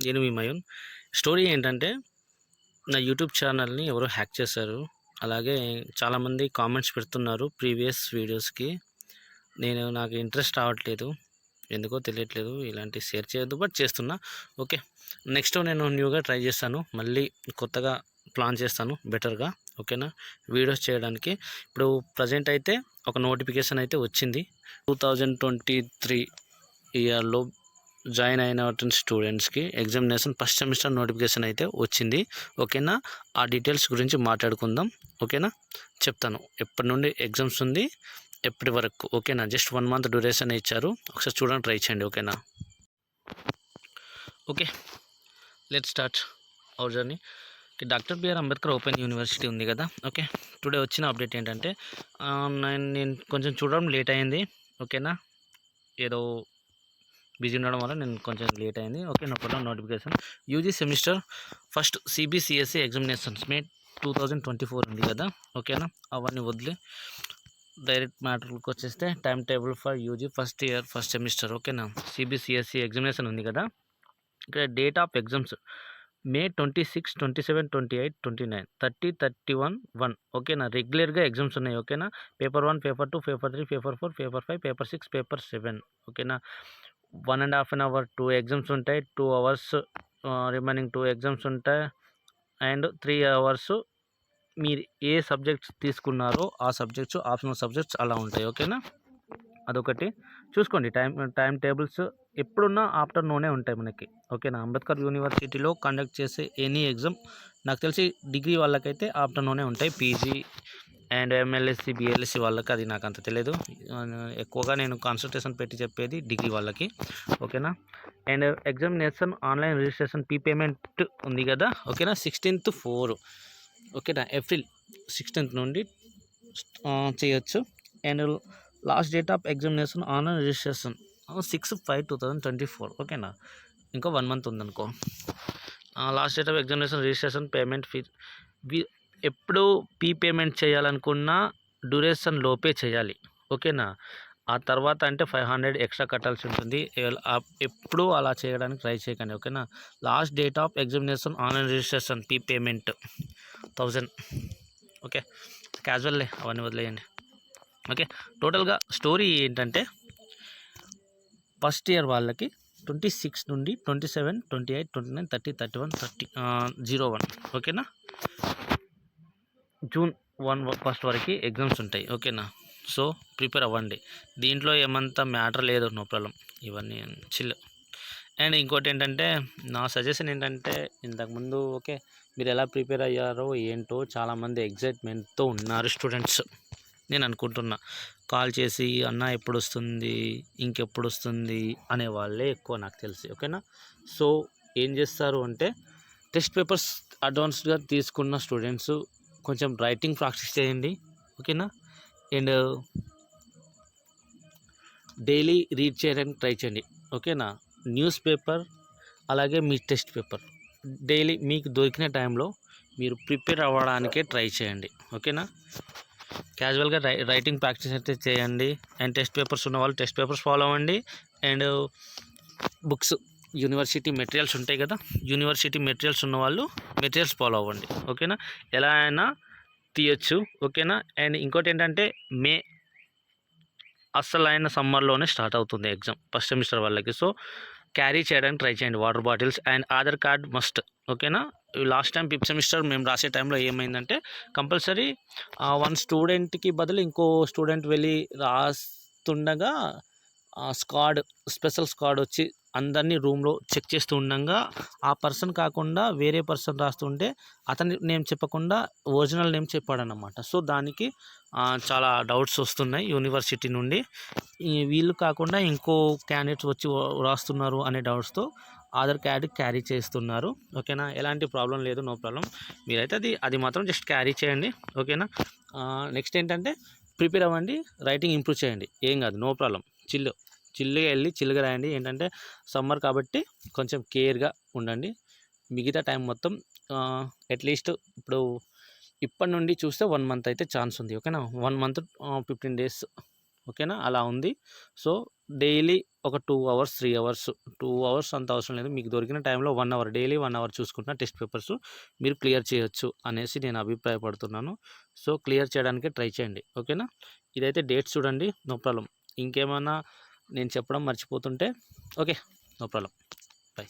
నేను మీ మయూన్. స్టోరీ ఏంటంటే, నా యూట్యూబ్ ఛానల్‌ని ఎవరో హ్యాక్ చేశారు. అలాగే చాలామంది కామెంట్స్ పెడుతున్నారు ప్రీవియస్ వీడియోస్‌కి. నాకు ఇంట్రెస్ట్ రావట్లేదు. ఎందుకో తెలియట్లేదు. ఇలాంటివి షేర్ చేయొద్దు, బట్ చేస్తున్నా. ఓకే. నెక్స్ట్ నేను న్యూగా ట్రై చేస్తాను. మళ్ళీ కొత్తగా ప్లాన్ చేస్తాను బెటర్‌గా. ఓకేనా? వీడియోస్ చేయడానికి. ఇప్పుడు ప్రెజెంట్ అయితే ఒక నోటిఫికేషన్ అయితే వచ్చింది. 2023 ఇయర్‌లో జాయిన్ అయినటువంటి స్టూడెంట్స్కి ఎగ్జామినేషన్ ఫస్ట్ సెమిస్టర్ నోటిఫికేషన్ అయితే వచ్చింది. ఓకేనా? ఆ డీటెయిల్స్ గురించి మాట్లాడుకుందాం. ఓకేనా? చెప్తాను ఎప్పటి నుండి ఎగ్జామ్స్ ఉంది, ఎప్పటి వరకు. ఓకేనా? జస్ట్ 1 మంత్ డ్యూరేషన్ ఇచ్చారు. ఒకసారి చూడండి, ట్రై చేయండి. ఓకేనా? Okay, let's start our journey. Doctor BR Ambedkar open university ఉంది కదా. ఓకే, టుడే వచ్చిన అప్డేట్ ఏంటంటే, నేను కొంచెం చూడడం లేట్ అయింది. ఓకేనా? ఏదో బిజీ ఉండడం వల్ల నేను కొంచెం లేట్ అయింది. Okay, no problem. Notification UG semester first CBCSE examinations May 2024 ఉంది కదా. ఓకేనా? అవన్నీ వదిలి డైరెక్ట్ మ్యాటర్కి వచ్చేస్తే time table for UG first year first semester. ఓకేనా? సిబిసిఎస్ఈ ఎగ్జామినేషన్ ఉంది కదా. ఇక్కడ డేట్ ఆఫ్ ఎగ్జామ్స్ మే 26, 27, 28, 29, 30, 31, 1. ఓకేనా? రెగ్యులర్గా ఎగ్జామ్స్ ఉన్నాయి. ఓకేనా? Paper 1, paper 2, paper 3, paper 4, paper 5, paper 6, paper 7. ఓకేనా? 1.5 hour 2 ఎగ్జామ్స్ ఉంటాయి. 2 hours రిమైనింగ్ 2 ఎగ్జామ్స్ ఉంటాయి. అండ్ 3 hours మీరు ఏ సబ్జెక్ట్స్ తీసుకున్నారో ఆ సబ్జెక్ట్స్, ఆప్షనల్ సబ్జెక్ట్స్ అలా ఉంటాయి. ఓకేనా? అదొకటి చూసుకోండి. టైం టేబుల్స్ ఎప్పుడున్నా ఆఫ్టర్నూనే ఉంటాయి మనకి. ఓకేనా? అంబేద్కర్ యూనివర్సిటీలో కండక్ట్ చేసే ఎనీ ఎగ్జామ్ నాకు తెలిసి డిగ్రీ వాళ్ళకైతే ఆఫ్టర్నూనే ఉంటాయి. పీజీ అండ్ ఎంఎల్ఎస్సి, బిఎల్ఎస్సి వాళ్ళకి అది నాకు అంత తెలియదు. ఎక్కువగా నేను కాన్సన్ట్రేషన్ పెట్టి చెప్పేది డిగ్రీ వాళ్ళకి. ఓకేనా? And examination online registration payment ఉంది కదా. ఓకేనా? 16th 4. ఓకేనా? ఏప్రిల్ 16th నుండి చేయొచ్చు. And last date of examination online registration 6/5/2024. ఓకేనా? ఇంకా 1 month ఉందనుకో. Last date of examination registration payment fee ఎప్పుడు పేమెంట్ చేయాలనుకున్నా డ్యూరేషన్ లోపే చేయాలి. ఓకేనా? ఆ తర్వాత అంటే 500 ఎక్స్ట్రా కట్టాల్సి ఉంటుంది. ఎప్పుడు అలా చేయడానికి ట్రై చేయకండి. ఓకేనా? Last date of examination online registration payment 1000. Okay, క్యాజువల్లే, అవన్నీ వదిలేయండి. ఓకే, టోటల్గా స్టోరీ ఏంటంటే, ఫస్ట్ ఇయర్ వాళ్ళకి 26 నుండి 27, 28, 29, 30, 31, 01. ఓకేనా? జూన్ 1 ఫస్ట్ వరకు ఎగ్జామ్స్ ఉంటాయి. ఓకేనా? సో ప్రిపేర్ అవ్వండి. దీంట్లో ఏమంత మ్యాటర్ లేదు, నో ప్రాబ్లం. ఇవన్నీ చిల్. అండ్ ఇంకోటి ఏంటంటే, నా సజెషన్ ఏంటంటే, ఇంతకుముందు ఓకే మీరు ఎలా ప్రిపేర్ అయ్యారో ఏంటో చాలామంది ఎగ్జైట్మెంట్తో ఉన్నారు స్టూడెంట్స్. నేను అనుకుంటున్నా, కాల్ చేసి అన్న ఎప్పుడు వస్తుంది, ఇంకెప్పుడు వస్తుంది అనే వాళ్ళే ఎక్కువ నాకు తెలిసి. ఓకేనా? సో ఏం చేస్తారు అంటే, టెస్ట్ పేపర్స్ అడ్వాన్స్డ్గా తీసుకున్న స్టూడెంట్స్ కొంచెం రైటింగ్ ప్రాక్టీస్ చేయండి. ఓకేనా? అండ్ డైలీ రీడ్ చేయడానికి ట్రై చేయండి. ఓకేనా? న్యూస్ పేపర్ అలాగే మీ టెస్ట్ పేపర్ డైలీ మీకు దొరికిన టైంలో మీరు ప్రిపేర్ అవ్వడానికే ట్రై చేయండి. ఓకేనా? క్యాజువల్గా రైటింగ్ ప్రాక్టీస్ అయితే చేయండి. అండ్ టెస్ట్ పేపర్స్ ఉన్న వాళ్ళు టెస్ట్ పేపర్స్ ఫాలో అవ్వండి. అండ్ బుక్స్, యూనివర్సిటీ మెటీరియల్స్ ఉంటాయి కదా, యూనివర్సిటీ మెటీరియల్స్ ఉన్న వాళ్ళు మెటీరియల్స్ ఫాలో అవ్వండి. ఓకేనా? ఎలా అయినా తీయచ్చు. ఓకేనా? అండ్ ఇంకోటి ఏంటంటే, మే అసలైన సమ్మర్లోనే స్టార్ట్ అవుతుంది ఎగ్జామ్ ఫస్ట్ సెమిస్టర్ వాళ్ళకి. సో క్యారీ చేయడానికి ట్రై చేయండి. Water bottles and Aadhaar card must. ఓకేనా? లాస్ట్ టైం 5th సెమిస్టర్ మేము రాసే టైంలో ఏమైందంటే, కంపల్సరీ 1 స్టూడెంట్కి బదులు ఇంకో స్టూడెంట్ వెళ్ళి రాస్తుండగా స్పెషల్ స్క్వాడ్ వచ్చి అందరినీ రూమ్లో చెక్ చేస్తూ ఉండగా, ఆ పర్సన్ కాకుండా వేరే పర్సన్ రాస్తుంటే అతని నేమ్ చెప్పకుండా ఒరిజినల్ నేమ్ చెప్పాడనమాట. సో దానికి చాలా డౌట్స్ వస్తున్నాయి యూనివర్సిటీ నుండి. వీళ్ళు కాకుండా ఇంకో క్యాండిడేట్స్ వచ్చి రాస్తున్నారు అనే డౌట్స్తో ఆధార్ కార్డు క్యారీ చేస్తున్నారు. ఓకేనా? ఎలాంటి ప్రాబ్లం లేదు, నో ప్రాబ్లం. మీరైతే అది మాత్రం జస్ట్ క్యారీ చేయండి. ఓకేనా? నెక్స్ట్ ఏంటంటే, ప్రిపేర్ అవ్వండి, రైటింగ్ ఇంప్రూవ్ చేయండి. ఏం కాదు, నో ప్రాబ్లం. చిల్లుగా వెళ్ళి చిల్లుగా రాయండి. ఏంటంటే సమ్మర్ కాబట్టి కొంచెం కేర్గా ఉండండి. మిగతా టైం మొత్తం అట్లీస్ట్ ఇప్పటి నుండి చూస్తే 1 month అయితే ఛాన్స్ ఉంది. ఓకేనా? 1 month 15 days. ఓకేనా, అలా ఉంది. సో డైలీ ఒక 2 అవర్స్ 3 అవర్స్ 2 అవర్స్ అంత అవసరం లేదు, మీకు దొరికిన టైంలో 1 అవర్, డైలీ 1 అవర్ చూసుకుంటున్న టెస్ట్ పేపర్స్ మీరు క్లియర్ చేయొచ్చు అనేసి నేను అభిప్రాయపడుతున్నాను. సో క్లియర్ చేయడానికి ట్రై చేయండి. ఓకేనా, ఇదైతే డేట్స్ చూడండి, నో ప్రాబ్లం. ఇంకేమైనా నేను చెప్పడం మర్చిపోతుంటే ఓకే, నో ప్రాబ్లం, బై.